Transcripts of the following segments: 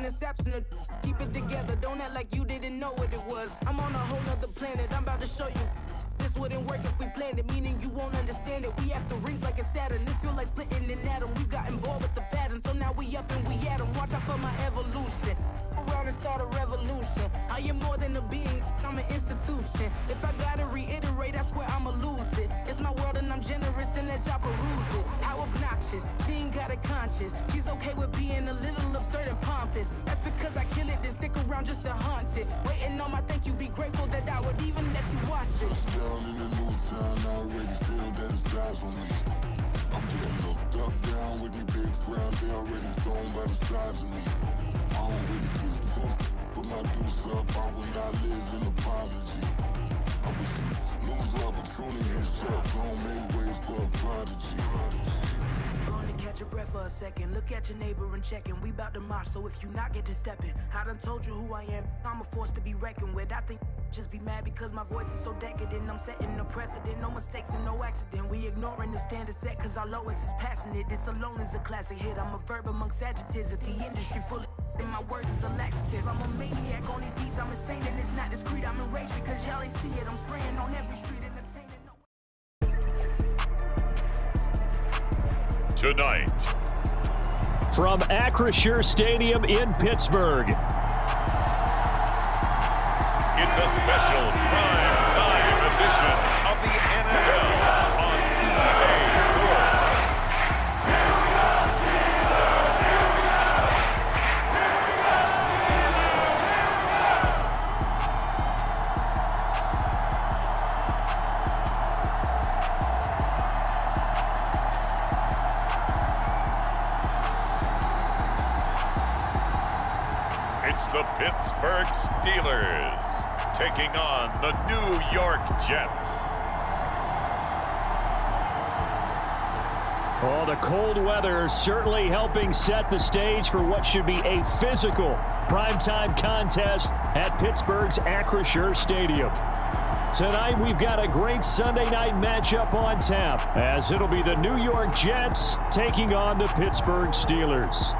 an inception. Keep it together, don't act like you didn't know what it was. I'm on a whole nother planet, I'm about to show you. This wouldn't work if we planned it, meaning you won't understand it. We have to rings like a Saturn. This feel like splitting an atom. We've gotten bored with the pattern, so now we up and we at 'em. Watch out for my evolution. Around and start a revolution. I am more than a being, I'm an institution. If I gotta reiterate, that's where I'ma lose it. It's my world and I'm generous and let y'all peruse it. How obnoxious, she ain't got a conscience. She's okay with being a little absurd and pompous. That's because I kill it, then stick around just to haunt it. Waiting on my thank you, be grateful that I would even let you watch it. Down in a new town, I already feel that it's eyes on me. I'm getting looked up, down with these big frowns, they already thrown by the size of me. I don't really get tough, put my deuce up, I will not live in apology. I wish you lose the opportunity and shut, don't make ways for a prodigy. Going to catch your breath for a second. Look at your neighbor and checking. We bout to march, so if you not get to stepping. I done told you who I am. I'm a force to be reckoned with. I think just be mad because my voice is so decadent. I'm setting a precedent. No mistakes and no accident. We ignoring the standard set cause our lowest is passionate. This alone is a classic hit. I'm a verb amongst adjectives. If the industry full of and my words is a laxative. I'm a maniac on these beats. I'm insane and it's not discreet. I'm enraged because y'all ain't see it. I'm spraying on every street entertaining. Tonight, from Acrisure Stadium in Pittsburgh, it's a special prime time edition of the NFL on EA Sports. It's the Pittsburgh Steelers taking on the New York Jets. Oh, the cold weather certainly helping set the stage for what should be a physical primetime contest at Pittsburgh's Acrisure Stadium. Tonight, we've got a great Sunday night matchup on tap, as it'll be the New York Jets taking on the Pittsburgh Steelers.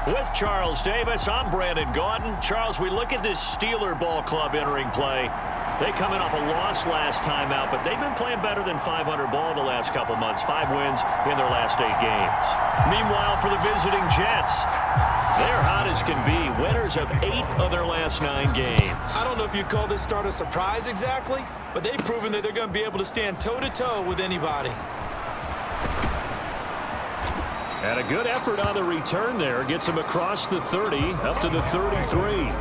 With Charles Davis, I'm Brandon Gaudin. Charles, we look at this Steeler ball club entering play. They come in off a loss last time out, but they've been playing better than 500 ball the last couple months. 5 wins in their last 8 games. Meanwhile, for the visiting Jets, they're hot as can be. Winners of 8 of their last 9 games. I don't know if you'd call this start a surprise exactly, but they've proven that they're going to be able to stand toe-to-toe with anybody. And a good effort on the return there. Gets him across the 30, up to the 33.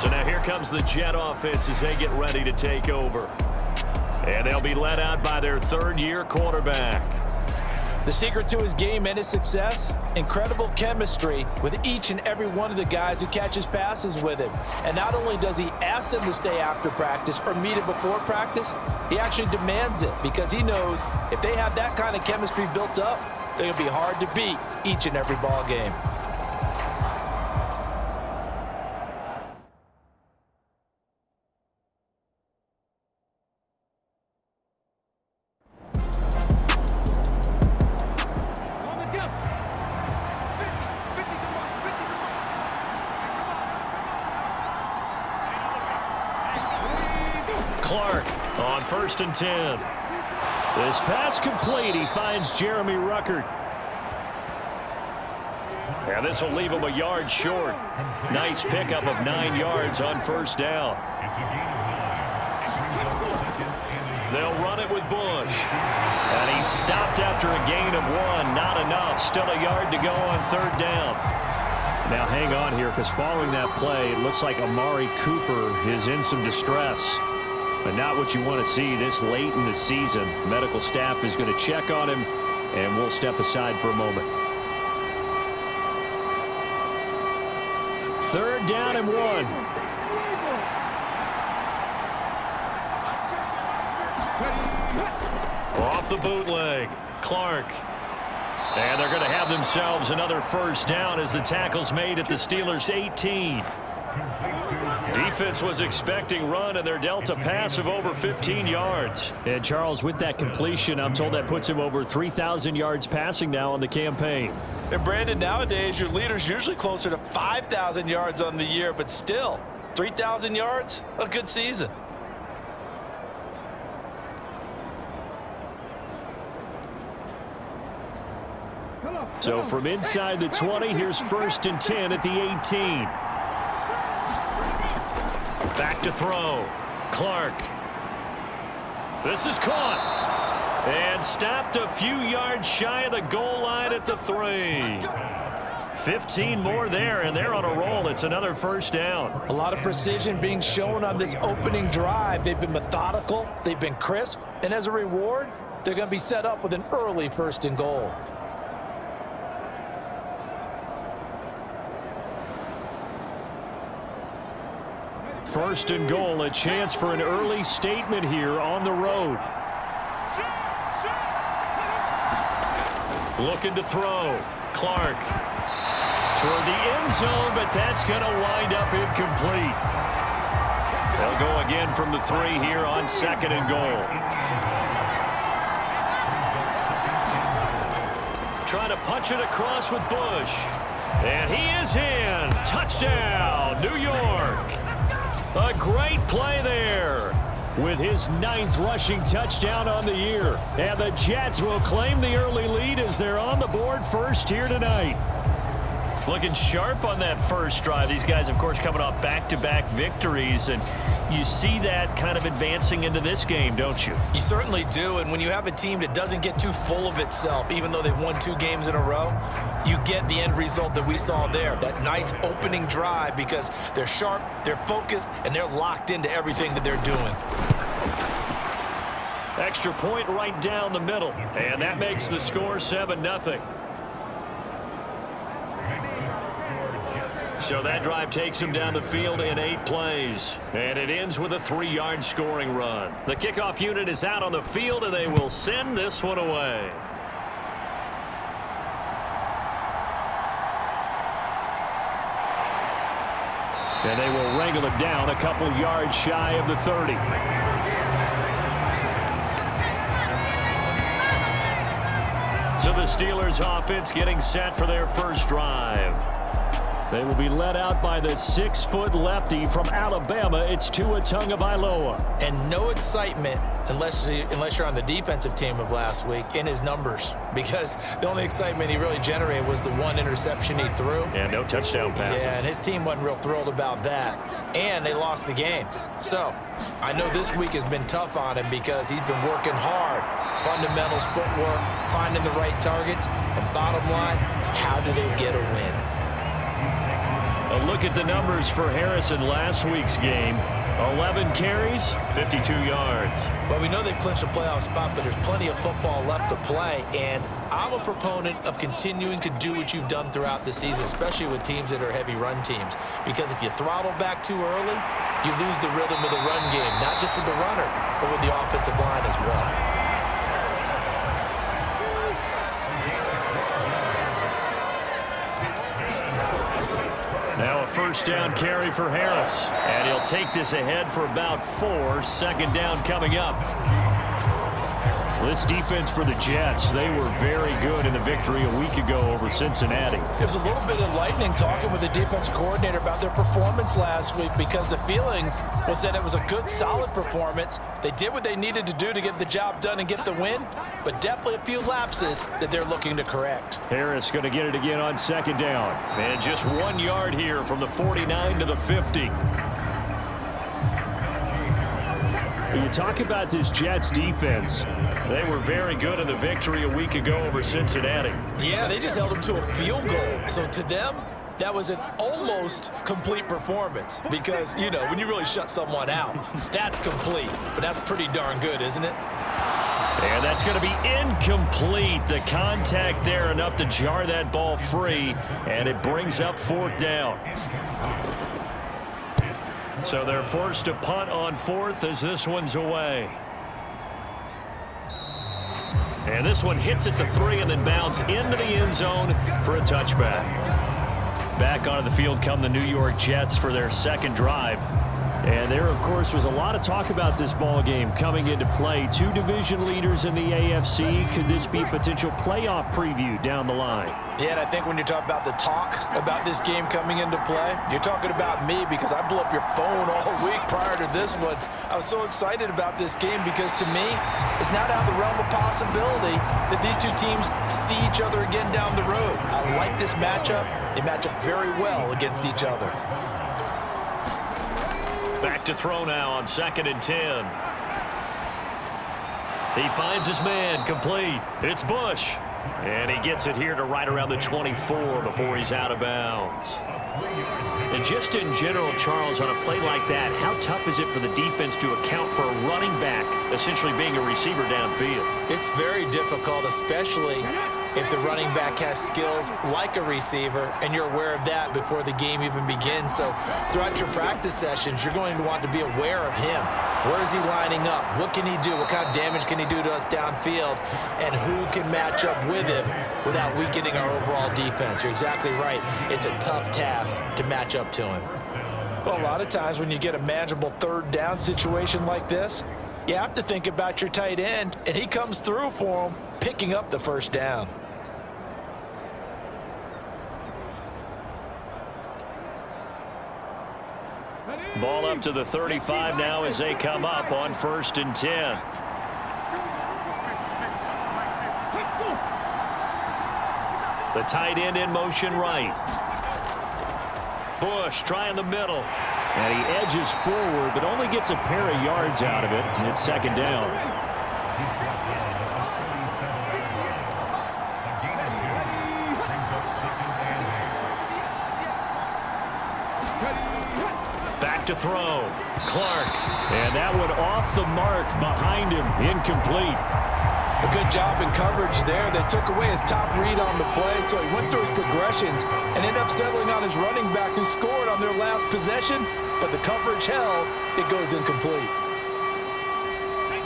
So now here comes the Jet offense as they get ready to take over. And they'll be led out by their third-year quarterback. The secret to his game and his success, incredible chemistry with each and every one of the guys who catches passes with him. And not only does he ask them to stay after practice or meet him before practice, he actually demands it because he knows if they have that kind of chemistry built up, they're going to be hard to beat each and every ball game. Clark on 1st and 10. This pass complete. He finds Jeremy Ruckert. And this will leave him a yard short. Nice pickup of 9 yards on 1st down. They'll run it with Bush. And he's stopped after a gain of 1. Not enough. Still a yard to go on 3rd down. Now hang on here, because following that play, it looks like Amari Cooper is in some distress. But not what you want to see this late in the season. Medical staff is going to check on him, and we'll step aside for a moment. 3rd down and 1. Off the bootleg. Clark. And they're going to have themselves another first down as the tackle's made at the Steelers' 18. Defense was expecting run, and they're dealt a pass of over 15 yards. And Charles, with that completion, I'm told that puts him over 3,000 yards passing now on the campaign. And Brandon, nowadays your leader's usually closer to 5,000 yards on the year, but still 3,000 yards, a good season. So from inside the 20, here's 1st and 10 at the 18. Back to throw. Clark. This is caught. And stopped a few yards shy of the goal line at the 3. 15 more there, and they're on a roll. It's another first down. A lot of precision being shown on this opening drive. They've been methodical. They've been crisp. And as a reward, they're going to be set up with an early 1st and goal. First and goal, a chance for an early statement here on the road. Looking to throw. Clark. Toward the end zone, but that's going to wind up incomplete. They'll go again from the 3 here on 2nd and goal. Trying to punch it across with Bush. And he is in. Touchdown, New York. A great play there. With his 9th rushing touchdown on the year. And the Jets will claim the early lead as they're on the board first here tonight. Looking sharp on that first drive. These guys, of course, coming off back-to-back victories, and you see that kind of advancing into this game, don't you? You certainly do, and when you have a team that doesn't get too full of itself, even though they've won 2 games in a row, you get the end result that we saw there, that nice opening drive, because they're sharp, they're focused, and they're locked into everything that they're doing. Extra point right down the middle, and that makes the score 7-0. So that drive takes him down the field in 8 plays. And it ends with a 3-yard scoring run. The kickoff unit is out on the field, and they will send this one away. And they will wrangle it down a couple yards shy of the 30. So the Steelers offense getting set for their first drive. They will be led out by the 6-foot lefty from Alabama. It's Tua Tagovailoa. And no excitement unless you're on the defensive team of last week in his numbers, because the only excitement he really generated was the 1 interception he threw. And no touchdown passes. Yeah, and his team wasn't real thrilled about that. And they lost the game. So I know this week has been tough on him because he's been working hard. Fundamentals, footwork, finding the right targets. And bottom line, how do they get a win? A look at the numbers for Harrison last week's game. 11 carries, 52 yards. Well, we know they've clinched a playoff spot, but there's plenty of football left to play. And I'm a proponent of continuing to do what you've done throughout the season, especially with teams that are heavy run teams. Because if you throttle back too early, you lose the rhythm of the run game, not just with the runner, but with the offensive line as well. Now a first down carry for Harris. And he'll take this ahead for about 4. Second down coming up. This defense for the Jets, they were very good in the victory a week ago over Cincinnati. It was a little bit enlightening talking with the defense coordinator about their performance last week, because the feeling was that it was a good, solid performance. They did what they needed to do to get the job done and get the win, but definitely a few lapses that they're looking to correct. Harris going to get it again on second down. And just 1 yard here from the 49 to the 50. You talk about this Jets defense. They were very good in the victory a week ago over Cincinnati. Yeah, they just held them to a field goal. So to them, that was an almost complete performance, because, you know, when you really shut someone out, that's complete. But that's pretty darn good, isn't it? And that's going to be incomplete. The contact there enough to jar that ball free, and it brings up 4th down. So they're forced to punt on 4th as this one's away. And this one hits at the 3 and then bounds into the end zone for a touchback. Back onto the field come the New York Jets for their second drive. And there, of course, was a lot of talk about this ball game coming into play. Two division leaders in the AFC. Could this be a potential playoff preview down the line? Yeah, and I think when you talk about the talk about this game coming into play, you're talking about me because I blew up your phone all week prior to this one. I was so excited about this game because, to me, it's not out of the realm of possibility that these two teams see each other again down the road. I like this matchup. They match up very well against each other. Back to throw now on 2nd and 10. He finds his man, complete. It's Bush. And he gets it here to right around the 24 before he's out of bounds. And just in general, Charles, on a play like that, how tough is it for the defense to account for a running back essentially being a receiver downfield? It's very difficult, especially if the running back has skills like a receiver, and you're aware of that before the game even begins. So throughout your practice sessions, you're going to want to be aware of him. Where is he lining up? What can he do? What kind of damage can he do to us downfield? And who can match up with him without weakening our overall defense? You're exactly right. It's a tough task to match up to him. Well, a lot of times when you get a manageable third down situation like this, you have to think about your tight end, and he comes through for him, picking up the first down. Ball up to the 35 now as they come up on 1st and 10. The tight end in motion right. Bush trying the middle. And he edges forward, but only gets a pair of yards out of it, and it's 2nd down. Back to throw. Clark. And that one off the mark behind him. Incomplete. A good job in coverage there. They took away his top read on the play, so he went through his progressions and ended up settling on his running back who scored on their last possession, but the coverage held. It goes incomplete.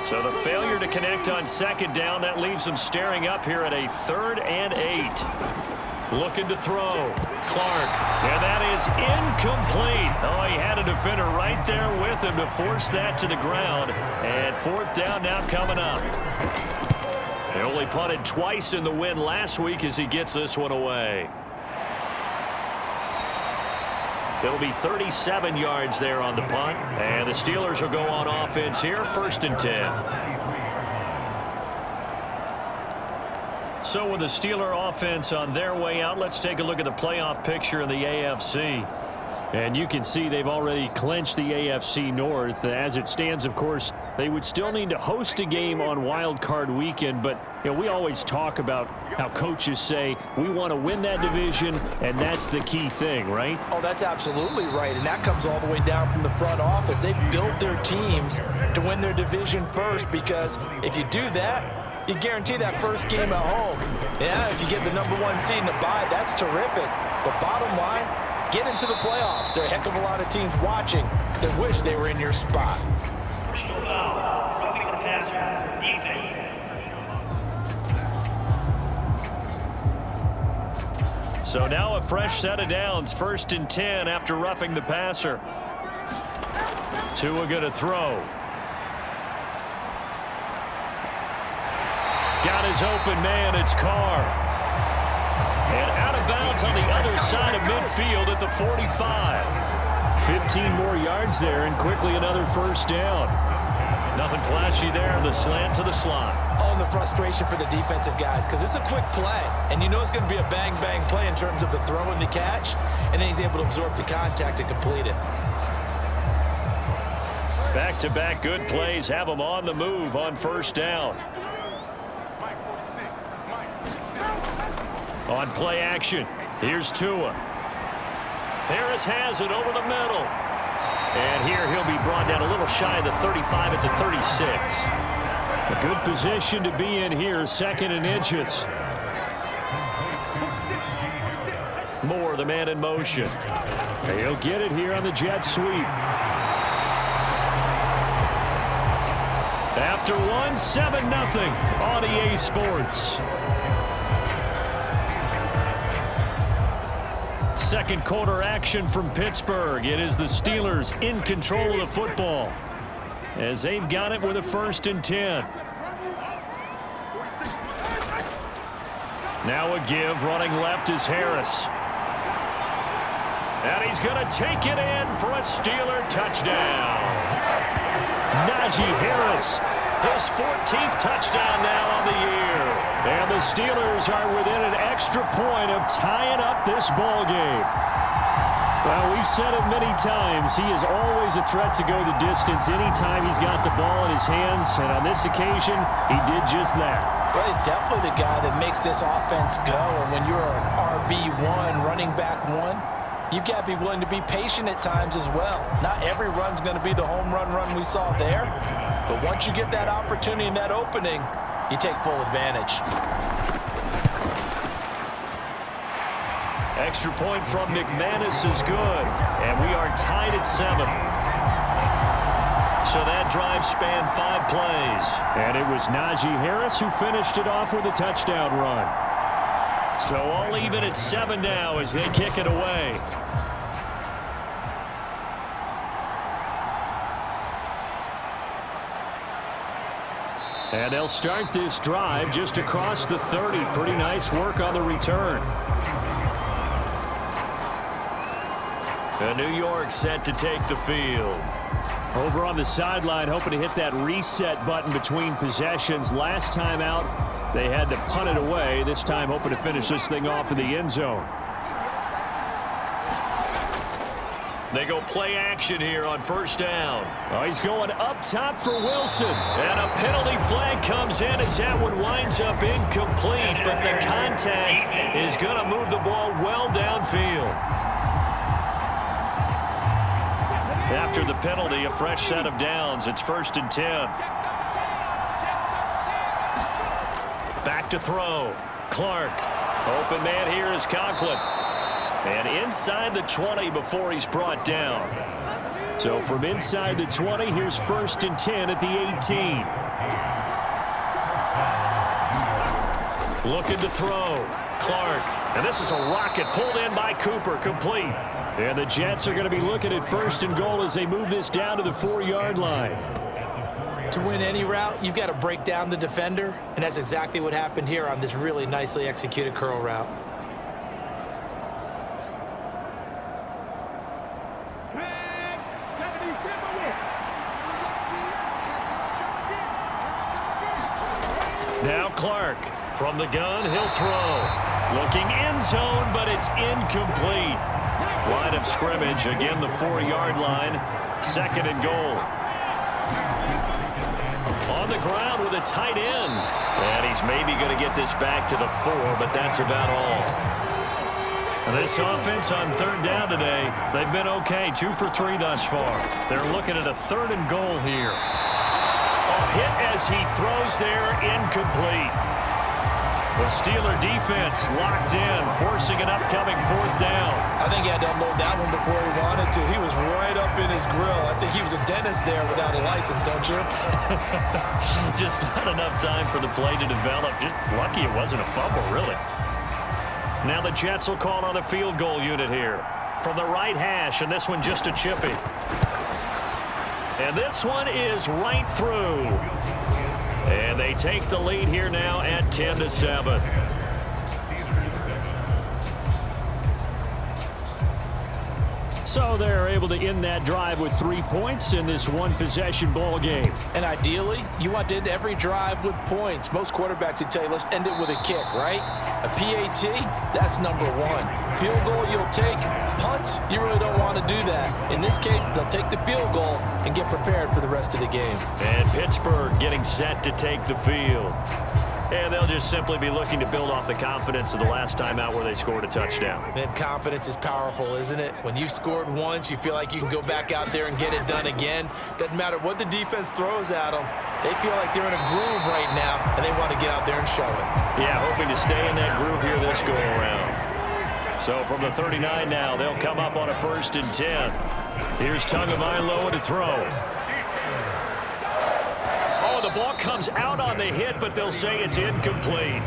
So the failure to connect on 2nd down, that leaves them staring up here at a 3rd and 8. Looking to throw. Clark. And that is incomplete. Oh, he had a defender right there with him to force that to the ground. And 4th down now coming up. They only punted twice in the win last week as he gets this one away. It'll be 37 yards there on the punt. And the Steelers will go on offense here, 1st and 10. So with the Steeler offense on their way out, let's take a look at the playoff picture in the AFC. And you can see they've already clinched the AFC North. As it stands, of course, they would still need to host a game on Wild Card Weekend. But you know, we always talk about how coaches say we want to win that division, and that's the key thing, right? Oh, that's absolutely right. And that comes all the way down from the front office. They built their teams to win their division first, because if you do that, you guarantee that first game at home. Yeah, if you get the #1 seed in the bye, that's terrific. But bottom line, get into the playoffs. There are a heck of a lot of teams watching that wish they were in your spot. So now a fresh set of downs, 1st and 10 after roughing the passer. Tua gonna throw. Got his open man, it's Carr. And out of bounds on the other side of midfield at the 45. 15 more yards there, and quickly another 1st down. Nothing flashy there, the slant to the slot. Oh, and the frustration for the defensive guys, because it's a quick play, and you know it's going to be a bang-bang play in terms of the throw and the catch, and then he's able to absorb the contact and complete it. Back-to-back good plays have them on the move on 1st down. On play action, here's Tua. Harris has it over the middle. And here he'll be brought down a little shy of the 35 at the 36. A good position to be in here, 2nd and inches. Moore, the man in motion. He'll get it here on the jet sweep. After one, 7-0 on EA Sports. Second quarter action from Pittsburgh. It is the Steelers in control of the football as they've got it with a 1st and 10. Now a give, running left is Harris. And he's going to take it in for a Steeler touchdown. Najee Harris, his 14th touchdown now on the year. And the Steelers are within an extra point of tying up this ball game. Well, we've said it many times. He is always a threat to go the distance anytime he's got the ball in his hands. And on this occasion, he did just that. Well, he's definitely the guy that makes this offense go. And when you're an RB1, running back one, you've got to be willing to be patient at times as well. Not every run's going to be the home run we saw there. But once you get that opportunity and that opening, you take full advantage. Extra point from McManus is good. And we are tied at 7. So that drive spanned 5 plays. And it was Najee Harris who finished it off with a touchdown run. So all even at 7 now as they kick it away. And they'll start this drive just across the 30. Pretty nice work on the return. And New York set to take the field. Over on the sideline, hoping to hit that reset button between possessions. Last time out, they had to punt it away. This time, hoping to finish this thing off in the end zone. They go play action here on 1st down. Oh, he's going up top for Wilson. And a penalty flag comes in as that one winds up incomplete. But the contact is going to move the ball well downfield. After the penalty, a fresh set of downs. It's 1st and 10. Back to throw. Clark. Open man here is Conklin. And inside the 20 before he's brought down. So from inside the 20, here's 1st and 10 at the 18. Looking to throw. Clark. And this is a rocket pulled in by Cooper. Complete. And the Jets are going to be looking at 1st and goal as they move this down to the 4-yard line. To win any route, you've got to break down the defender, and that's exactly what happened here on this really nicely executed curl route. Now Clark from the gun, he'll throw. Looking end zone, but it's incomplete. Line of scrimmage, again the 4-yard line. 2nd and goal. On the ground with a tight end. And he's maybe going to get this back to the 4, but that's about all. This offense on 3rd down today, they've been okay. 2 for 3 thus far. They're looking at a 3rd and goal here. A hit as he throws there, incomplete. The Steeler defense locked in, forcing an upcoming 4th down. I think he had to unload that one before he wanted to. He was right up in his grill. I think he was a dentist there without a license, don't you? Just not enough time for the play to develop. Just lucky it wasn't a fumble, really. Now the Jets will call on the field goal unit here. From the right hash, and this one just a chippy. And this one is right through. And they take the lead here now at 10-7. So they're able to end that drive with 3 points in this one-possession ball game. And ideally, you want to end every drive with points. Most quarterbacks would tell you, let's end it with a kick, right? A PAT, that's number 1. Field goal you'll take. Punts, you really don't want to do that. In this case, they'll take the field goal and get prepared for the rest of the game. And Pittsburgh getting set to take the field. And they'll just simply be looking to build off the confidence of the last time out where they scored a touchdown. Man, confidence is powerful, isn't it? When you've scored once, you feel like you can go back out there and get it done again. Doesn't matter what the defense throws at them. They feel like they're in a groove right now, and they want to get out there and show it. Yeah, hoping to stay in that groove here this go-around. So from the 39 now, they'll come up on a 1st and 10. Here's Tagovailoa to throw. Oh, the ball comes out on the hit, but they'll say it's incomplete.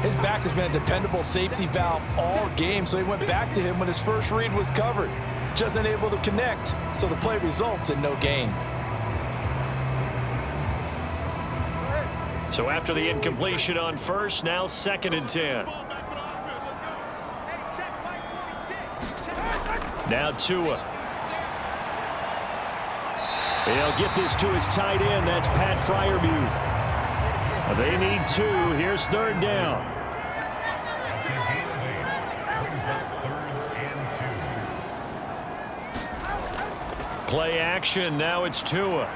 His back has been a dependable safety valve all game, so he went back to him when his first read was covered. Just unable to connect, so the play results in no gain. So after the incompletion on first, now 2nd and 10. Now Tua. He'll get this to his tight end. That's Pat Freiermuth. They need 2. Here's 3rd down. Play action. Now it's Tua.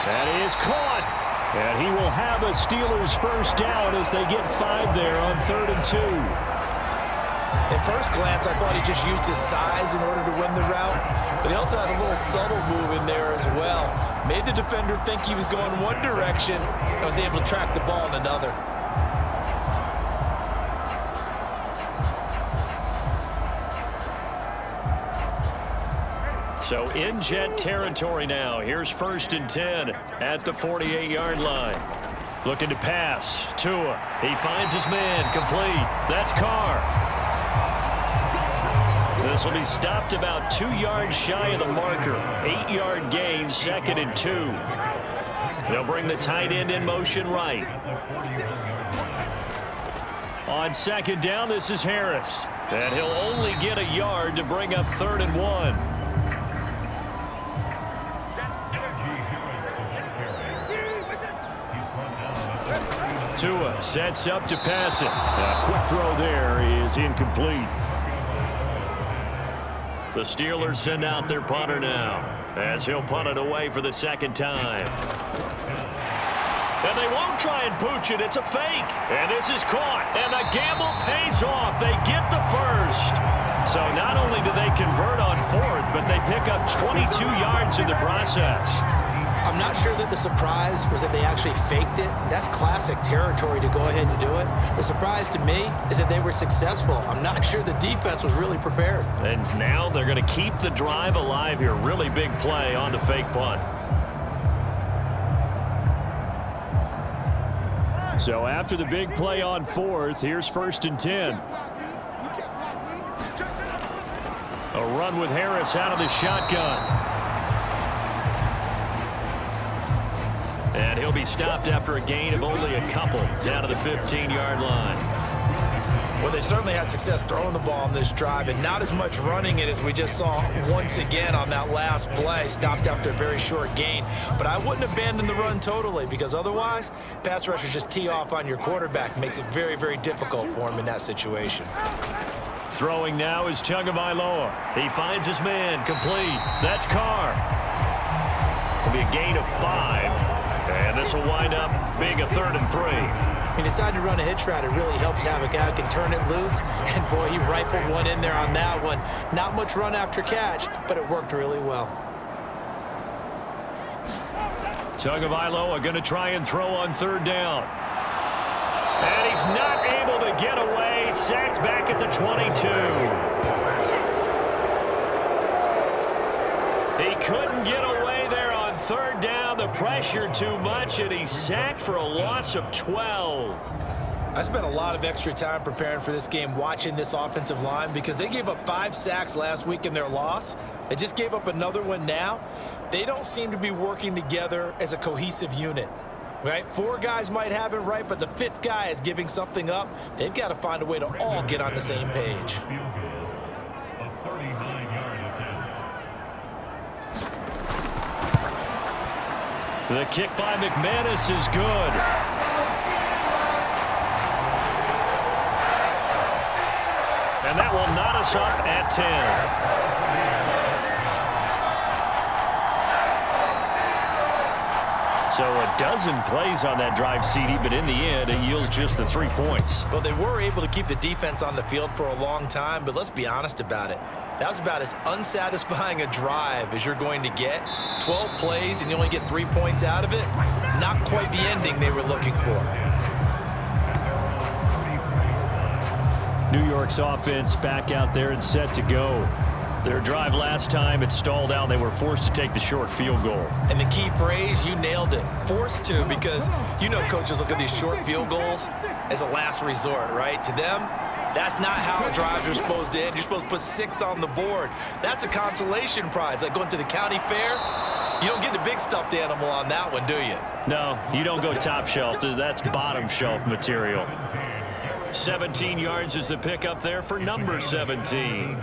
That is caught. And he will have a Steelers first down as they get 5 there on 3rd and 2. At first glance, I thought he just used his size in order to win the route, but he also had a little subtle move in there as well. Made the defender think he was going one direction and was able to track the ball in another. So in Jet territory now. Here's 1st and 10 at the 48-yard line. Looking to pass. Tua. He finds his man. Complete. That's Carr. This will be stopped about 2 yards shy of the marker. 8-yard gain, 2nd and 2. They'll bring the tight end in motion right. On 2nd down, this is Harris. And he'll only get a yard to bring up 3rd and 1. Tua sets up to pass it. A quick throw there is incomplete. The Steelers send out their punter now as he'll punt it away for the 2nd time. And they won't try and pooch it. It's a fake. And this is caught. And the gamble pays off. They get the first. So not only do they convert on 4th, but they pick up 22 yards in the process. I'm not sure that the surprise was that they actually faked it. That's classic territory to go ahead and do it. The surprise to me is that they were successful. I'm not sure the defense was really prepared. And now they're going to keep the drive alive here. Really big play on the fake punt. So after the big play on 4th, here's 1st and 10. A run with Harris out of the shotgun. And he'll be stopped after a gain of only a couple down to the 15-yard line. Well, they certainly had success throwing the ball on this drive and not as much running it as we just saw once again on that last play, stopped after a very short gain. But I wouldn't abandon the run totally because otherwise, pass rushers just tee off on your quarterback. Makes it very, very difficult for him in that situation. Throwing now is Tagovailoa. He finds his man. Complete. That's Carr. It'll be a gain of 5. And this will wind up being a 3rd and 3. He decided to run a hitch route. It really helped to have a guy who can turn it loose. And, boy, he rifled one in there on that one. Not much run after catch, but it worked really well. Tagovailoa going to try and throw on 3rd down. And he's not able to get away. Sacked back at the 22. He couldn't get away there on 3rd down. The pressure too much, and he's sacked for a loss of 12. I spent a lot of extra time preparing for this game watching this offensive line because they gave up 5 sacks last week in their loss. They just gave up another one now. They don't seem to be working together as a cohesive unit. Right? 4 guys might have it right, but the 5th guy is giving something up. They've got to find a way to all get on the same page. The kick by McManus is good. And that will knot us up at 10. So a dozen plays on that drive, CD, but in the end, it yields just the 3 points. Well, they were able to keep the defense on the field for a long time, but let's be honest about it. That was about as unsatisfying a drive as you're going to get. 12 plays and you only get 3 points out of it. Not quite the ending they were looking for. New York's offense back out there and set to go. Their drive last time, it stalled out. They were forced to take the short field goal. And the key phrase, you nailed it, forced to, because you know coaches look at these short field goals as a last resort, right? To them, that's not how drives are supposed to end. You're supposed to put 6 on the board. That's a consolation prize. Like going to the county fair, you don't get the big stuffed animal on that one, do you? No, you don't go top shelf. That's bottom shelf material. 17 yards is the pickup there for number 17.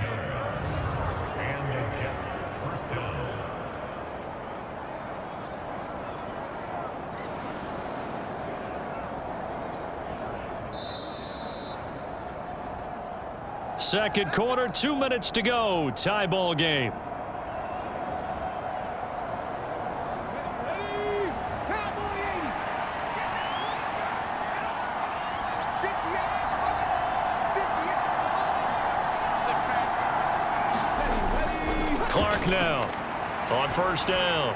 Second quarter, 2 minutes to go. Tie ball game. Clark now on first down.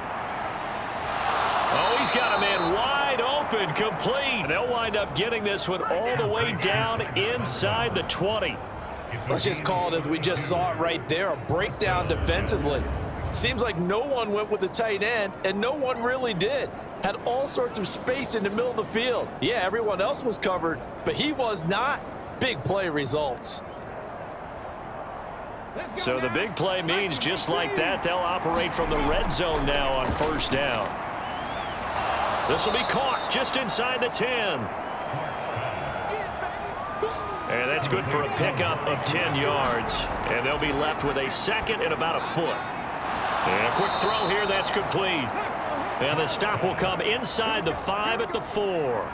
Oh, he's got a man wide open, complete. They'll wind up getting this one all the way down inside the 20. Let's just call it as we just saw it right there, a breakdown defensively. Seems like no one went with the tight end, and no one really did. Had all sorts of space in the middle of the field. Yeah, everyone else was covered, but he was not. Big play results. So the big play means just like that, they'll operate from the red zone now on first down. This will be caught just inside the 10. And that's good for a pickup of 10 yards. And they'll be left with a second and about a foot. And a quick throw here, that's complete. And the stop will come inside the 5 at the 4.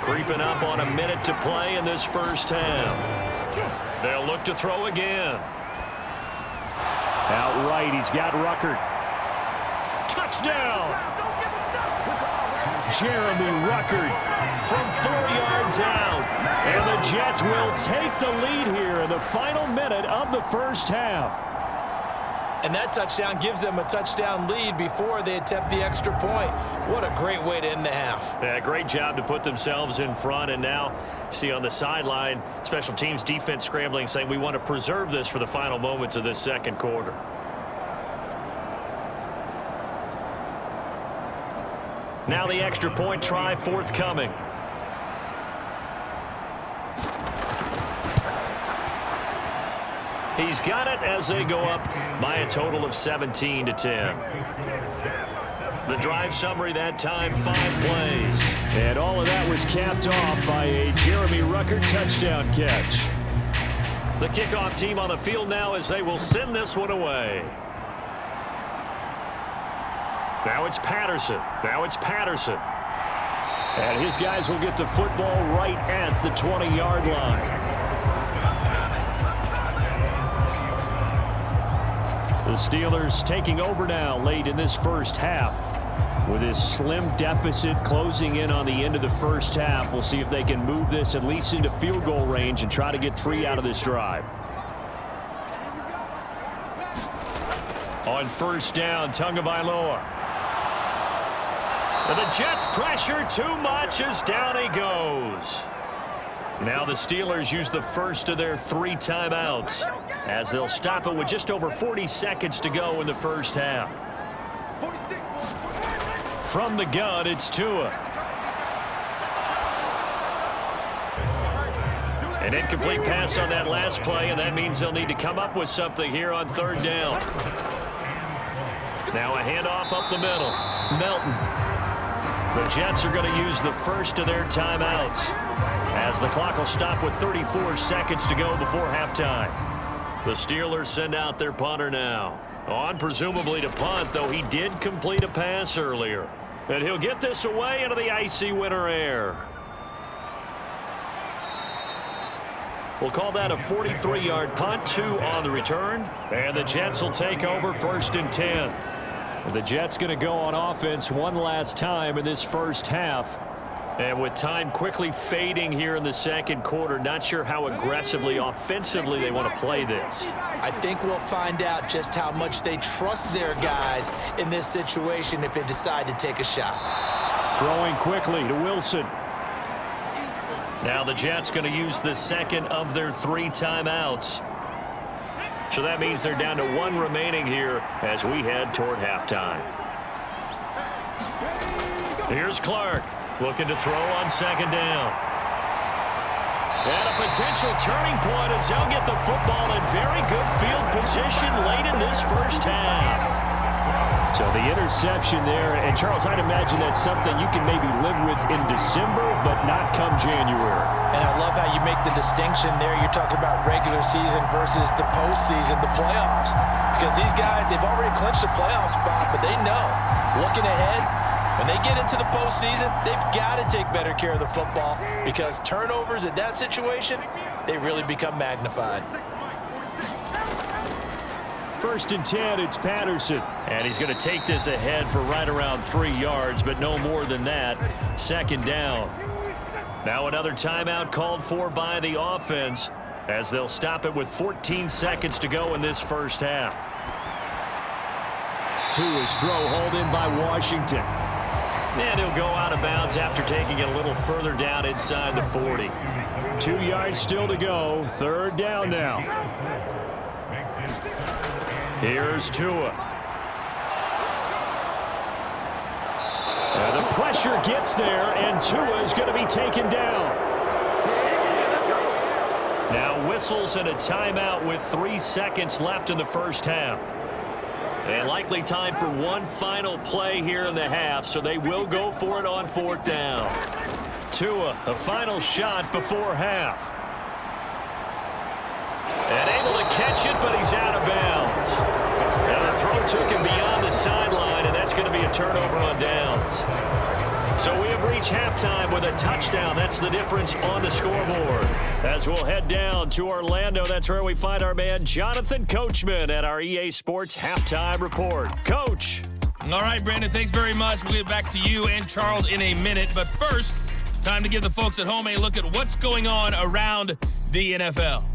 Creeping up on a minute to play in this first half. They'll look to throw again. Outright, he's got Ruckert. Touchdown! Jeremy Ruckert from 4 yards out. And the Jets will take the lead here in the final minute of the first half. And that touchdown gives them a touchdown lead before they attempt the extra point. What a great way to end the half. Yeah, great job to put themselves in front. And now, see on the sideline, special teams defense scrambling, saying we want to preserve this for the final moments of this second quarter. Now the extra point try forthcoming. He's got it as they go up by a total of 17 to 10. The drive summary that time, 5 plays. And all of that was capped off by a Jeremy Ruckert touchdown catch. The kickoff team on the field now as they will send this one away. Now it's Patterson. And his guys will get the football right at the 20-yard line. The Steelers taking over now late in this first half. With this slim deficit closing in on the end of the first half, we'll see if they can move this at least into field goal range and try to get 3 out of this drive. On first down, Tagovailoa. And the Jets pressure too much as down he goes. Now the Steelers use the first of their 3 timeouts as they'll stop it with just over 40 seconds to go in the first half. From the gun, it's Tua. An incomplete pass on that last play, and that means they'll need to come up with something here on third down. Now a handoff up the middle. Melton. The Jets are going to use the first of their timeouts as the clock will stop with 34 seconds to go before halftime. The Steelers send out their punter now. On presumably to punt, though he did complete a pass earlier. And he'll get this away into the icy winter air. We'll call that a 43-yard punt, 2 on the return. And the Jets will take over first and 10. The Jets going to go on offense one last time in this first half. And with time quickly fading here in the second quarter, not sure how aggressively, offensively they want to play this. I think we'll find out just how much they trust their guys in this situation if they decide to take a shot. Throwing quickly to Wilson. Now the Jets going to use the second of their 3 timeouts. So that means they're down to 1 remaining here as we head toward halftime. Here's Clark looking to throw on 2nd down. And a potential turning point as they'll get the football in very good field position late in this first half. So the interception there, and Charles, I'd imagine that's something you can maybe live with in December, but not come January. And I love how you make the distinction there. You're talking about regular season versus the postseason, the playoffs. Because these guys, they've already clinched a playoff spot, but they know, looking ahead, when they get into the postseason, they've got to take better care of the football because turnovers in that situation, they really become magnified. 1st and 10, it's Patterson. And he's going to take this ahead for right around 3 yards, but no more than that. 2nd down. Now another timeout called for by the offense as they'll stop it with 14 seconds to go in this first half. Tua's throw hauled in by Washington. And he'll go out of bounds after taking it a little further down inside the 40. 2 yards still to go. 3rd down now. Here's Tua. The pressure gets there, and Tua is going to be taken down. Now whistles and a timeout with 3 seconds left in the first half. And likely time for one final play here in the half, so they will go for it on 4th down. Tua, a final shot before half. And able to catch it, but he's out of bounds. And the throw took him beyond the sideline, and that's going to be a turnover on downs. So we have reached halftime with a touchdown. That's the difference on the scoreboard. As we'll head down to Orlando, that's where we find our man Jonathan Coachman at our EA Sports Halftime Report. Coach. All right, Brandon, thanks very much. We'll get back to you and Charles in a minute. But first, time to give the folks at home a look at what's going on around the NFL.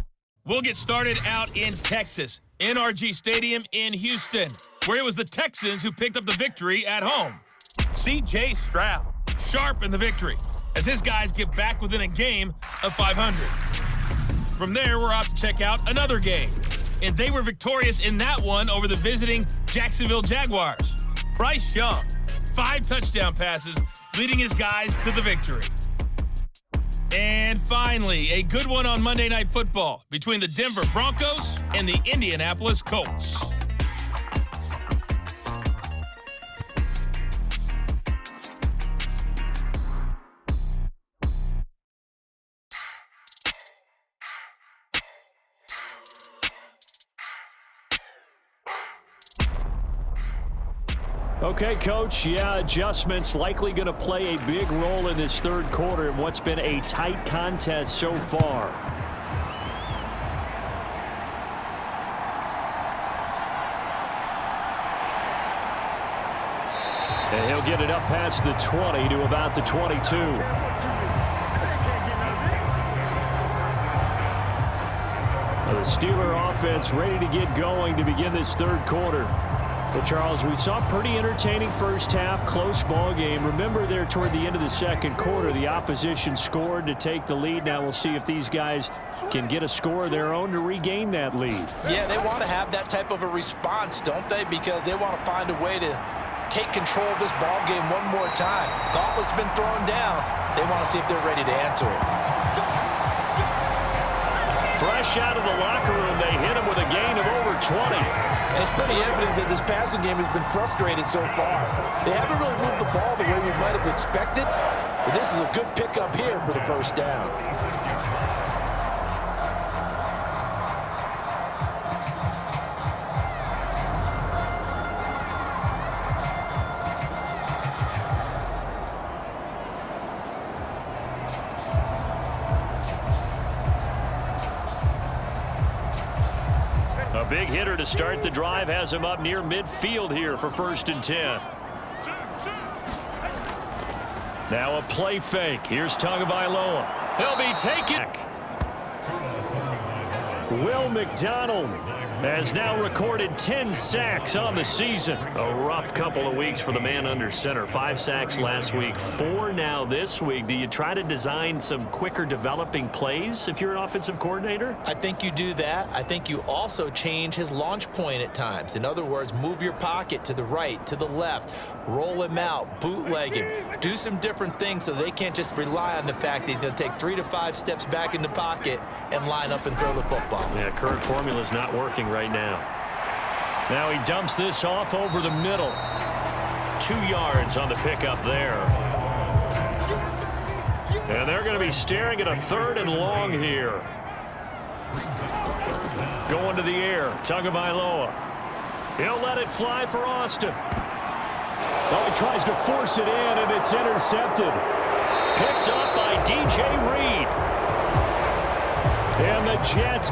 We'll get started out in Texas, NRG Stadium in Houston, where it was the Texans who picked up the victory at home. C.J. Stroud, sharp in the victory, as his guys get back within a game of 500. From there, we're off to check out another game, and they were victorious in that one over the visiting Jacksonville Jaguars. Bryce Young, 5 touchdown passes, leading his guys to the victory. And finally, a good one on Monday Night Football between the Denver Broncos and the Indianapolis Colts. Okay, Coach, adjustments likely going to play a big role in this 3rd quarter in what's been a tight contest so far. And he'll get it up past the 20 to about the 22. The Steeler offense ready to get going to begin this 3rd quarter. Well, Charles, we saw a pretty entertaining first half, close ball game. Remember there toward the end of the 2nd quarter, the opposition scored to take the lead. Now we'll see if these guys can get a score of their own to regain that lead. Yeah, they want to have that type of a response, don't they? Because they want to find a way to take control of this ball game one more time. Gauntlet's been thrown down. They want to see if they're ready to answer it. Fresh out of the locker room, they hit him with a gain of over 20. And it's pretty evident that this passing game has been frustrated so far. They haven't really moved the ball the way we might have expected, but this is a good pickup here for the 1st down. A big hitter to start the drive has him up near midfield here for 1st and 10. Now a play fake. Here's Tagovailoa. He'll be taken. Will McDonald has now recorded 10 sacks on the season. A rough couple of weeks for the man under center. 5 sacks last week, 4 now this week. Do you try to design some quicker developing plays if you're an offensive coordinator? I think you do that. I think you also change his launch point at times. In other words, move your pocket to the right, to the left, roll him out, bootleg him, do some different things so they can't just rely on the fact that he's going to take 3 to 5 steps back in the pocket and line up and throw the football. Yeah, current formula is not working right now. Now he dumps this off over the middle. 2 yards on the pickup there. And they're going to be staring at a 3rd and long here. Going to the air, Tagovailoa. He'll let it fly for Austin. Oh, he tries to force it in, and it's intercepted. Picked up by DJ Reed. And the Jets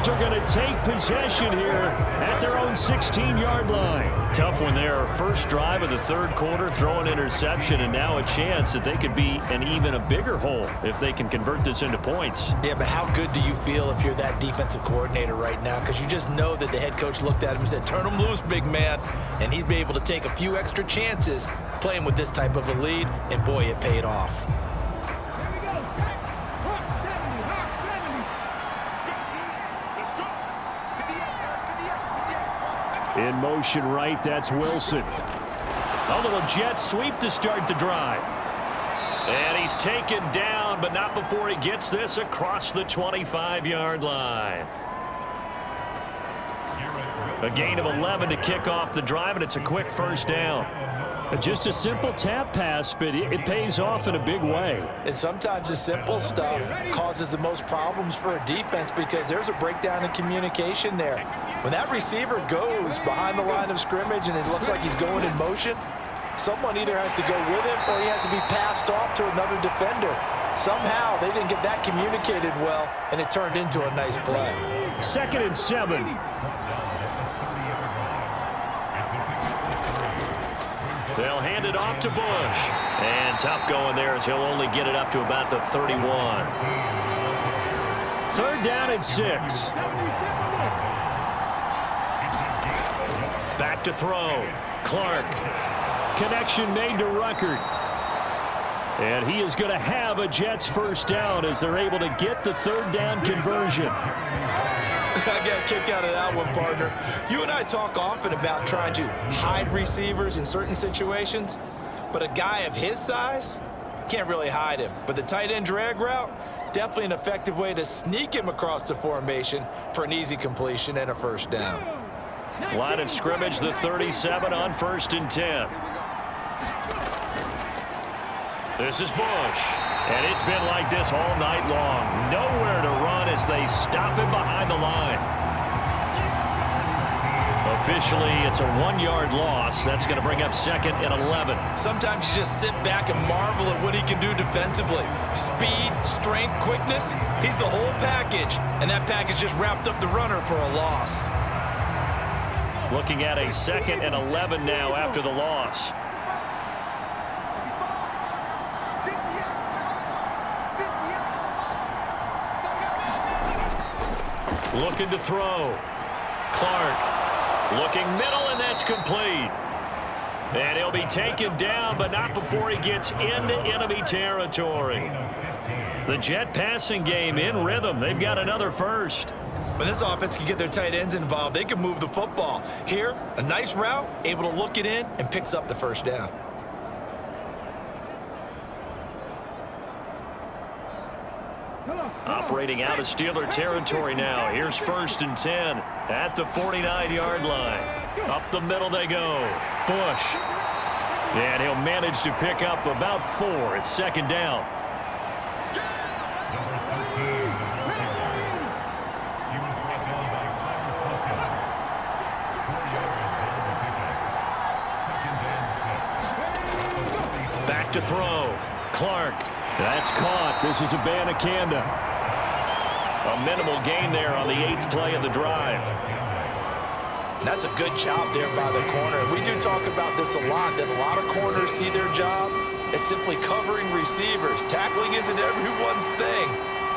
are going to take possession here at their own 16-yard line. Tough one there. First drive of the 3rd quarter, throw an interception, and now a chance that they could be in even a bigger hole if they can convert this into points. Yeah, but how good do you feel if you're that defensive coordinator right now? Because you just know that the head coach looked at him and said, turn him loose, big man. And he'd be able to take a few extra chances playing with this type of a lead, and boy, it paid off. In motion right, that's Wilson. A little jet sweep to start the drive. And he's taken down, but not before he gets this across the 25-yard line. A gain of 11 to kick off the drive, and it's a quick first down. Just a simple tap pass, but it pays off in a big way. And sometimes the simple stuff causes the most problems for a defense because there's a breakdown in communication there. When that receiver goes behind the line of scrimmage and it looks like he's going in motion, someone either has to go with him or he has to be passed off to another defender. Somehow they didn't get that communicated well, and it turned into a nice play. 2nd and 7. They'll hand it off to Bush. And tough going there as he'll only get it up to about the 31. 3rd down and 6. Back to throw. Clark. Connection made to Ruckert. And he is going to have a Jets first down as they're able to get the 3rd down conversion. I got a kick out of that one, partner. You and I talk often about trying to hide receivers in certain situations, but a guy of his size can't really hide him. But the tight end drag route, definitely an effective way to sneak him across the formation for an easy completion and a first down. Line of scrimmage, the 37 on 1st and 10. This is Bush. And it's been like this all night long. Nowhere to run as they stop him behind the line. Officially, it's a 1-yard loss. That's going to bring up 2nd and 11. Sometimes you just sit back and marvel at what he can do defensively. Speed, strength, quickness. He's the whole package. And that package just wrapped up the runner for a loss. Looking at a 2nd and 11 now after the loss. Looking to throw. Clark looking middle, and that's complete. And he'll be taken down, but not before he gets into enemy territory. The Jet passing game in rhythm. They've got another first. When this offense can get their tight ends involved, they can move the football. Here, a nice route, able to look it in, and picks up the first down. Operating out of Steeler territory now. Here's 1st and 10 at the 49-yard line. Up the middle they go. Bush. And he'll manage to pick up about 4. It's 2nd down. Back to throw. Clark. That's caught. This is Abanikanda. A minimal gain there on the 8th play of the drive. That's a good job there by the corner. We do talk about this a lot, that a lot of corners see their job as simply covering receivers. Tackling isn't everyone's thing.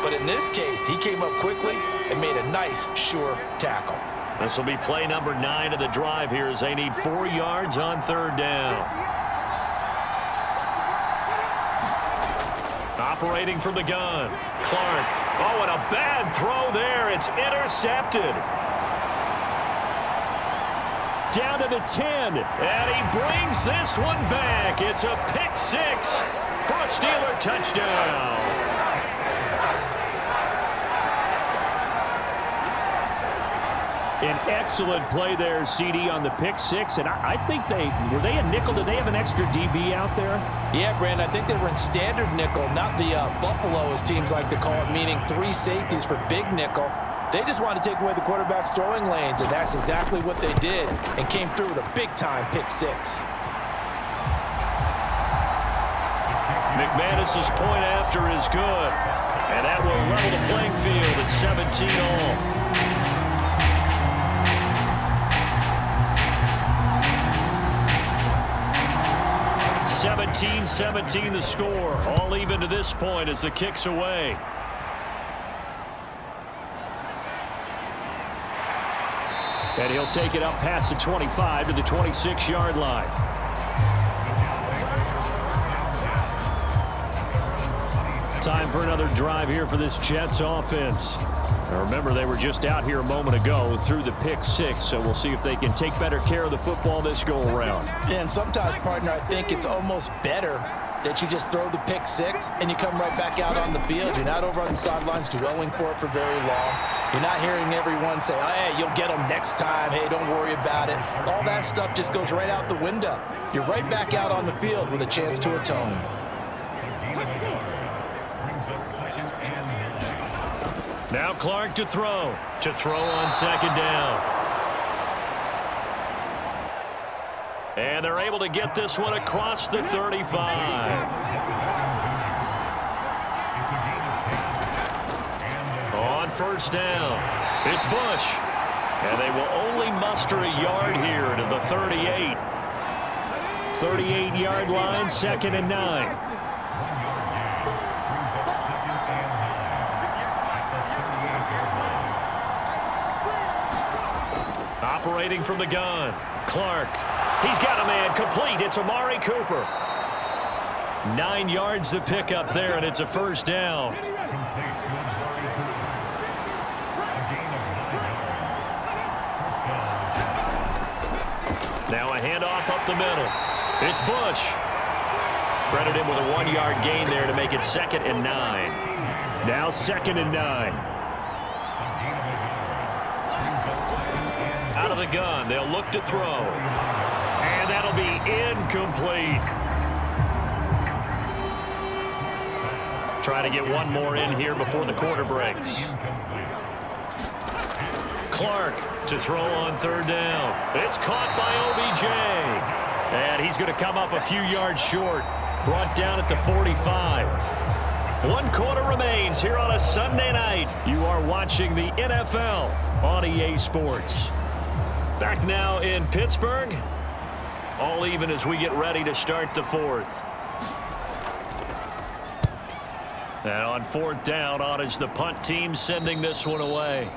But in this case, he came up quickly and made a nice, sure tackle. This will be play number 9 of the drive here as they need 4 yards on third down. Operating from the gun, Clark. Oh, and a bad throw there. It's intercepted. Down to the 10, and he brings this one back. It's a pick 6 for a Steeler touchdown. An excellent play there, CD, on the pick 6. And I think were they a nickel? Did they have an extra DB out there? Yeah, Brandon, I think they were in standard nickel, not the Buffalo, as teams like to call it, meaning 3 safeties for big nickel. They just wanted to take away the quarterback's throwing lanes, and that's exactly what they did, and came through with a big-time pick 6. McManus's point after is good, and that will level the playing field at 17 all. 17-17 the score. All even to this point as the kick's away. And he'll take it up past the 25 to the 26-yard line. Time for another drive here for this Jets offense. Now remember, they were just out here a moment ago through the pick 6, so we'll see if they can take better care of the football this go-around. Yeah, and sometimes, partner, I think it's almost better that you just throw the pick 6 and you come right back out on the field. You're not over on the sidelines dwelling for it for very long. You're not hearing everyone say, oh, hey, you'll get them next time. Hey, don't worry about it. All that stuff just goes right out the window. You're right back out on the field with a chance to atone. Now Clark to throw. To throw on second down. And they're able to get this one across the 35. On first down, it's Bush. And they will only muster a yard here to the 38. 38-yard line, 2nd and 9. Operating from the gun, Clark. He's got a man complete. It's Amari Cooper. 9 yards to pick up there, and it's a first down. Now a handoff up the middle. It's Bush. Credit him with a 1-yard gain there to make it 2nd and 9. Now 2nd and 9. Out of the gun, they'll look to throw. And that'll be incomplete. Try to get one more in here before the quarter breaks. Clark to throw on third down. It's caught by OBJ. And he's going to come up a few yards short. Brought down at the 45. 1 quarter remains here on a Sunday night. You are watching the NFL on EA Sports. Back now in Pittsburgh. All even as we get ready to start the 4th. And on 4th down, on is the punt team sending this one away.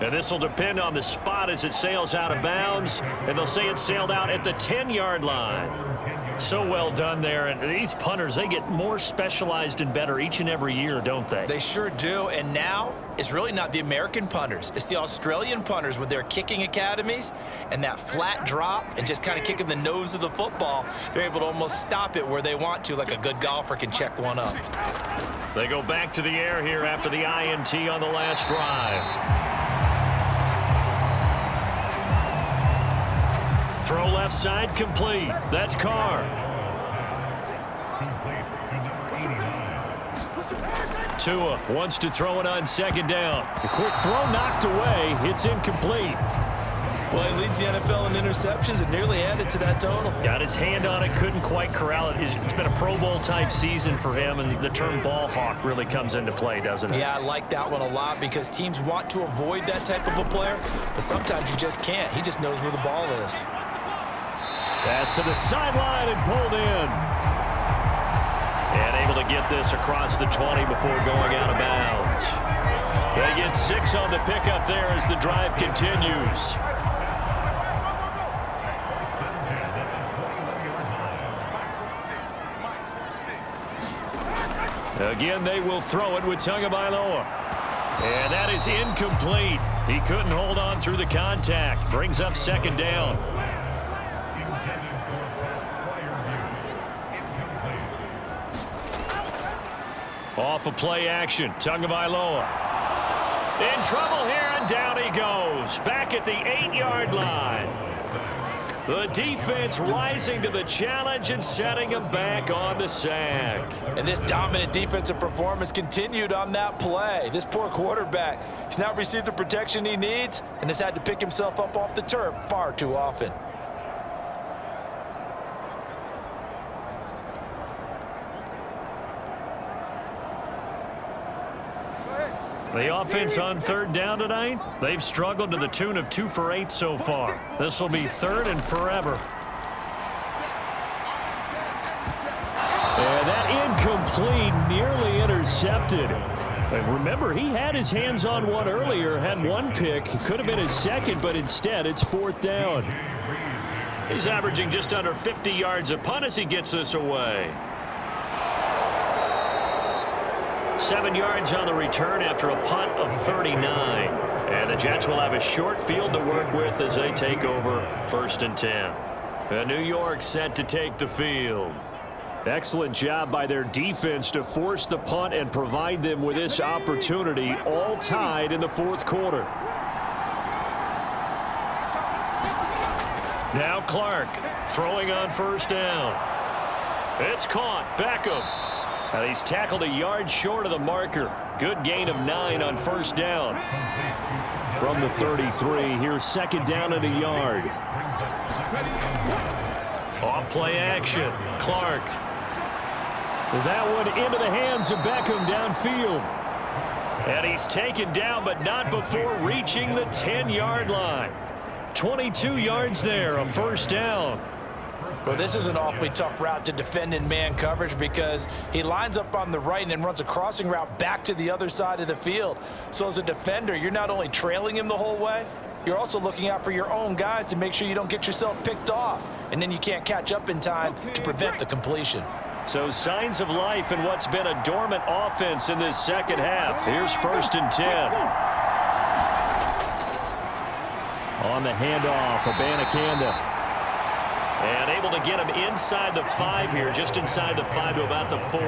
And this will depend on the spot as it sails out of bounds. And they'll say it sailed out at the 10-yard line. So well done there. And these punters, they get more specialized and better each and every year, don't they? They sure do. And now it's really not the American punters. It's the Australian punters with their kicking academies and that flat drop and just kind of kicking the nose of the football. They're able to almost stop it where they want to, like a good golfer can check one up. They go back to the air here after the INT on the last drive. Throw left side complete. That's Carr. Tua wants to throw it on second down. A quick throw knocked away. It's incomplete. Well, he leads the NFL in interceptions and nearly added to that total. Got his hand on it, couldn't quite corral it. It's been a Pro Bowl type season for him, and the term ball hawk really comes into play, doesn't it? Yeah, I like that one a lot because teams want to avoid that type of a player, but sometimes you just can't. He just knows where the ball is. Pass to the sideline and pulled in. And able to get this across the 20 before going out of bounds. They get 6 on the pickup there as the drive continues. Again, they will throw it with Tagovailoa. And that is incomplete. He couldn't hold on through the contact. Brings up 2nd down. Off of play action, Tagovailoa. In trouble here, and down he goes. Back at the 8-yard line. The defense rising to the challenge and setting him back on the sack. And this dominant defensive performance continued on that play. This poor quarterback, he's not received the protection he needs and has had to pick himself up off the turf far too often. The offense on 3rd down tonight, they've struggled to the tune of 2 for 8 so far. This will be 3rd and forever. And that incomplete, nearly intercepted. And remember, he had his hands on one earlier, had 1 pick. It could have been his 2nd, but instead it's 4th down. He's averaging just under 50 yards a punt as he gets this away. 7 yards on the return after a punt of 39. And the Jets will have a short field to work with as they take over 1st and 10. And New York set to take the field. Excellent job by their defense to force the punt and provide them with this opportunity, all tied in the 4th quarter. Now Clark throwing on 1st down. It's caught. Beckham. And he's tackled a yard short of the marker. Good gain of 9 on 1st down. From the 33, here's 2nd down and a yard. Off play action. Clark. That one into the hands of Beckham downfield. And he's taken down, but not before reaching the 10-yard line. 22 yards there, a 1st down. Well, this is an awfully tough route to defend in man coverage because he lines up on the right and then runs a crossing route back to the other side of the field. So as a defender, you're not only trailing him the whole way, you're also looking out for your own guys to make sure you don't get yourself picked off. And then you can't catch up in time to prevent the completion. So signs of life in what's been a dormant offense in this 2nd half. Here's 1st and 10. On the handoff, Abanikanda. And able to get him inside the 5 here, just inside the 5 to about the 4.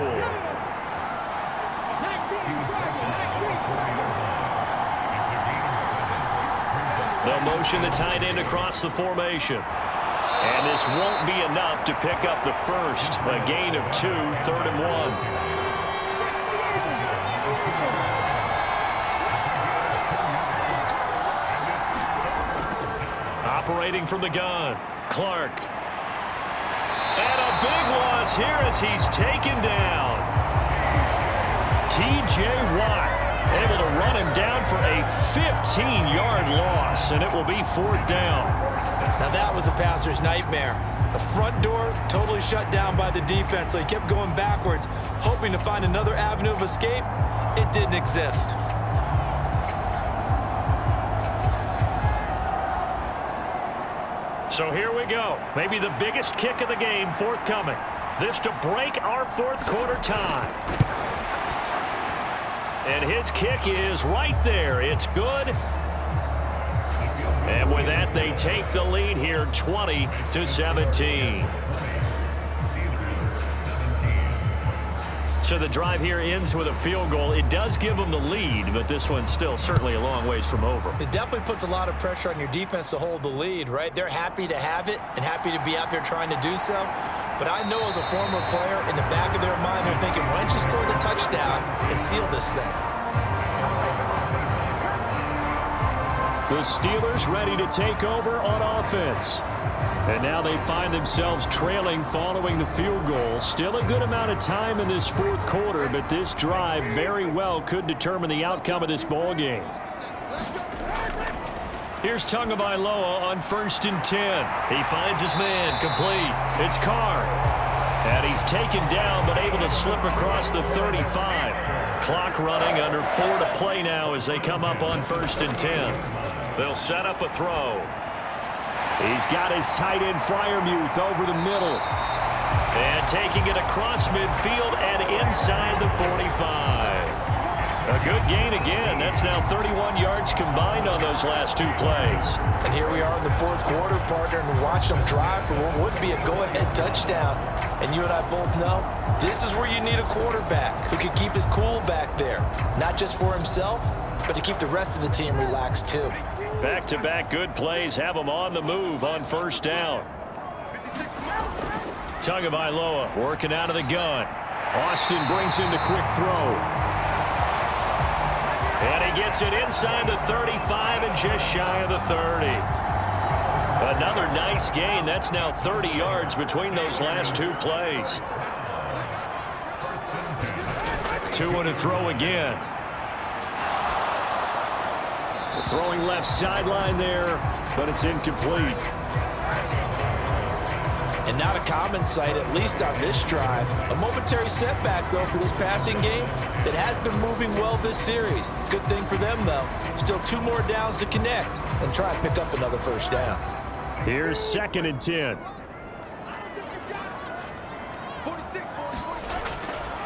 They'll motion the tight end across the formation. And this won't be enough to pick up the 1st. A gain of 2, 3rd and 1. Operating from the gun, Clark. And a big loss here as he's taken down. T.J. Watt able to run him down for a 15-yard loss, and it will be 4th down. Now that was a passer's nightmare. The front door totally shut down by the defense, so he kept going backwards, hoping to find another avenue of escape. It didn't exist. So here we go. Maybe the biggest kick of the game forthcoming. This to break our 4th quarter tie. And his kick is right there. It's good. And with that, they take the lead here 20-17. So the drive here ends with a field goal. It does give them the lead, but this one's still certainly a long ways from over. It definitely puts a lot of pressure on your defense to hold the lead, right? They're happy to have it and happy to be out there trying to do so. But I know as a former player, in the back of their mind, they're thinking, why don't you score the touchdown and seal this thing? The Steelers ready to take over on offense. And now they find themselves trailing following the field goal. Still a good amount of time in this 4th quarter, but this drive very well could determine the outcome of this ball game. Here's Tagovailoa on 1st and 10. He finds his man, complete. It's Carr. And he's taken down, but able to slip across the 35. clock running, under 4 to play now as they come up on 1st and 10. They'll set up a throw. He's got his tight end Freiermuth over the middle. And taking it across midfield and inside the 45. A good gain again. That's now 31 yards combined on those last 2 plays. And here we are in the 4th quarter, partner, and watch them drive for what would be a go-ahead touchdown. And you and I both know this is where you need a quarterback who can keep his cool back there. Not just for himself, but to keep the rest of the team relaxed too. Back-to-back good plays have them on the move on 1st down. Tagovailoa working out of the gun. Austin brings in the quick throw. And he gets it inside the 35 and just shy of the 30. Another nice gain. That's now 30 yards between those last 2 plays. 2 and a throw again. Throwing left sideline there, but it's incomplete. And not a common sight, at least on this drive. A momentary setback, though, for this passing game that has been moving well this series. Good thing for them, though. Still 2 more downs to connect and try and pick up another 1st down. Here's 2nd and 10.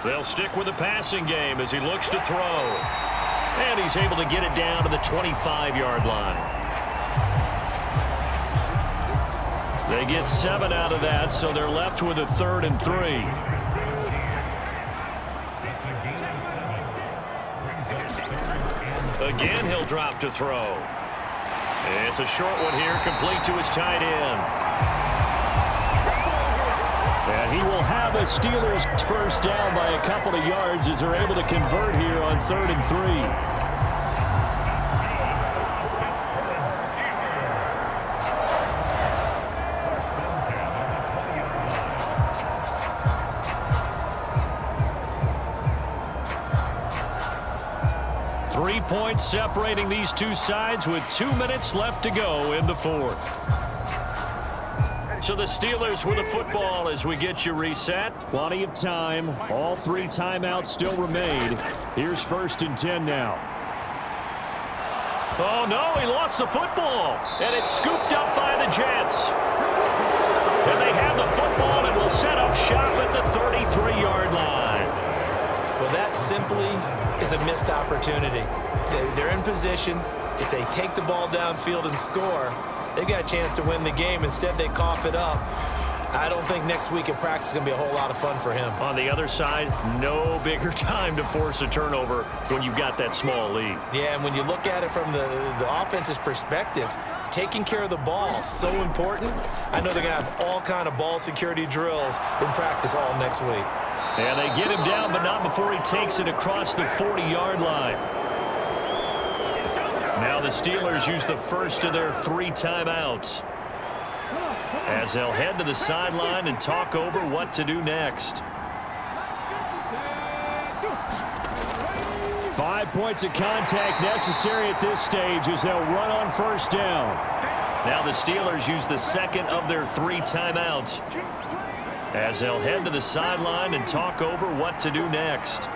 They'll stick with the passing game as he looks to throw. And he's able to get it down to the 25-yard line. They get 7 out of that, so they're left with a 3rd and 3. Again, he'll drop to throw. It's a short one here, complete to his tight end. And he will have a Steelers 1st down by a couple of yards as they're able to convert here on 3rd and 3. 3 points separating these 2 sides with 2 minutes left to go in the 4th. So the Steelers with the football as we get you reset. Plenty of time. All 3 timeouts still remain. Here's 1st and 10 now. Oh, no, he lost the football. And it's scooped up by the Jets. And they have the football and will set up shop at the 33-yard line. Well, that simply is a missed opportunity. They're in position. If they take the ball downfield and score, they got a chance to win the game. Instead, they cough it up. I don't think next week at practice is going to be a whole lot of fun for him. On the other side, no bigger time to force a turnover when you've got that small lead. Yeah, and when you look at it from the offense's perspective, taking care of the ball is so important. I know they're going to have all kind of ball security drills in practice all next week. And they get him down, but not before he takes it across the 40-yard line. Now the Steelers use the first of their 3 timeouts as they'll head to the sideline and talk over what to do next. 5 points of contact necessary at this stage as they'll run on 1st down. Now the Steelers use the second of their 3 timeouts as they'll head to the sideline and talk over what to do next.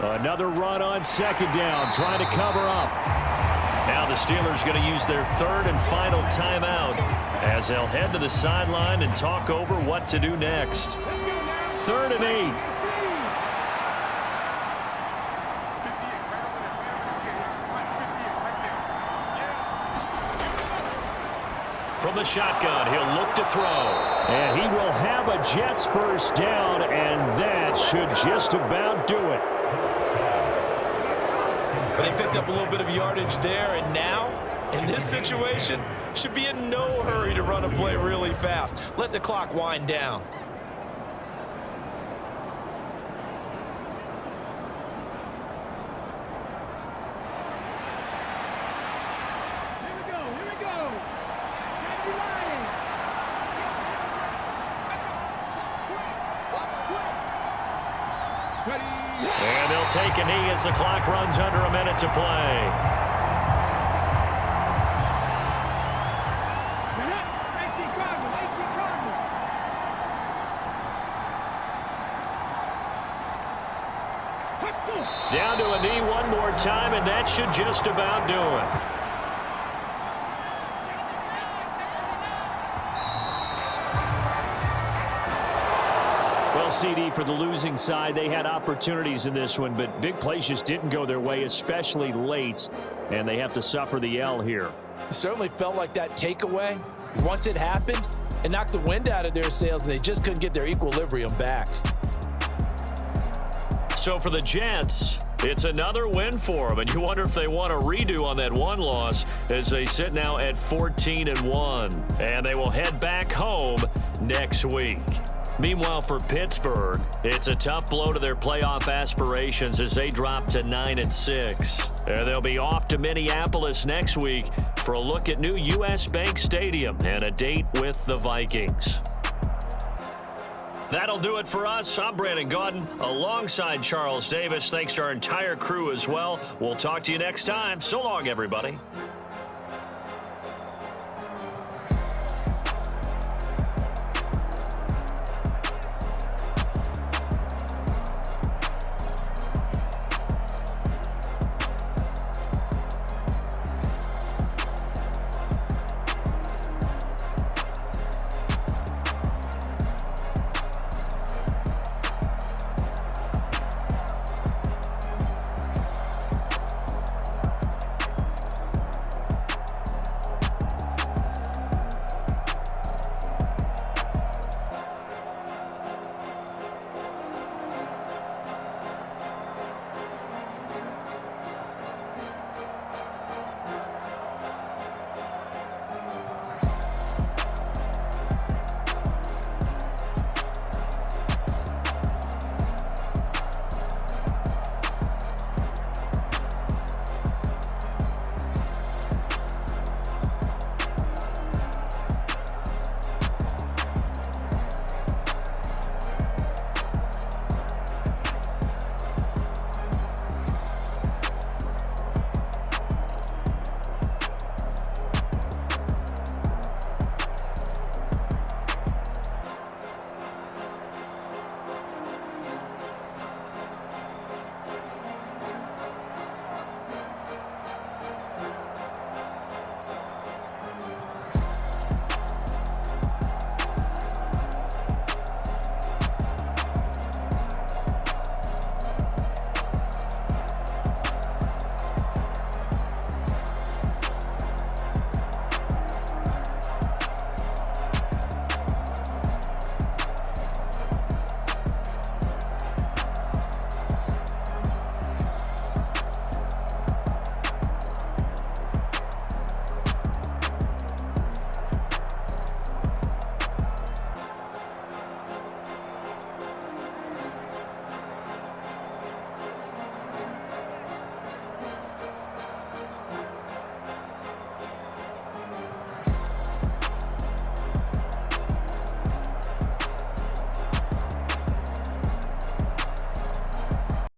Another run on 2nd down, trying to cover up. Now the Steelers going to use their 3rd and final timeout as they'll head to the sideline and talk over what to do next. 3rd and 8. From the shotgun, he'll look to throw. And he will have a Jets 1st down, and that should just about do it. But they picked up a little bit of yardage there, and now, in this situation, should be in no hurry to run a play really fast. Let the clock wind down. And they'll take a knee as the clock runs under a minute to play. a knee one more time, and that should just about do it. Well, CD, for the losing side, they had opportunities in this one, but big plays just didn't go their way, especially late, and they have to suffer the L here. It certainly felt like that takeaway, once it happened, it knocked the wind out of their sails, and they just couldn't get their equilibrium back. So for the Jets, it's another win for them, and you wonder if they want a redo on that one loss as they sit now at 14-1, and they will head back home next week. Meanwhile, for Pittsburgh, it's a tough blow to their playoff aspirations as they drop to 9-6. They'll be off to Minneapolis next week for a look at new U.S. Bank Stadium and a date with the Vikings. That'll do it for us. I'm Brandon Gaudin alongside Charles Davis. Thanks to our entire crew as well. We'll talk to you next time. So long, everybody.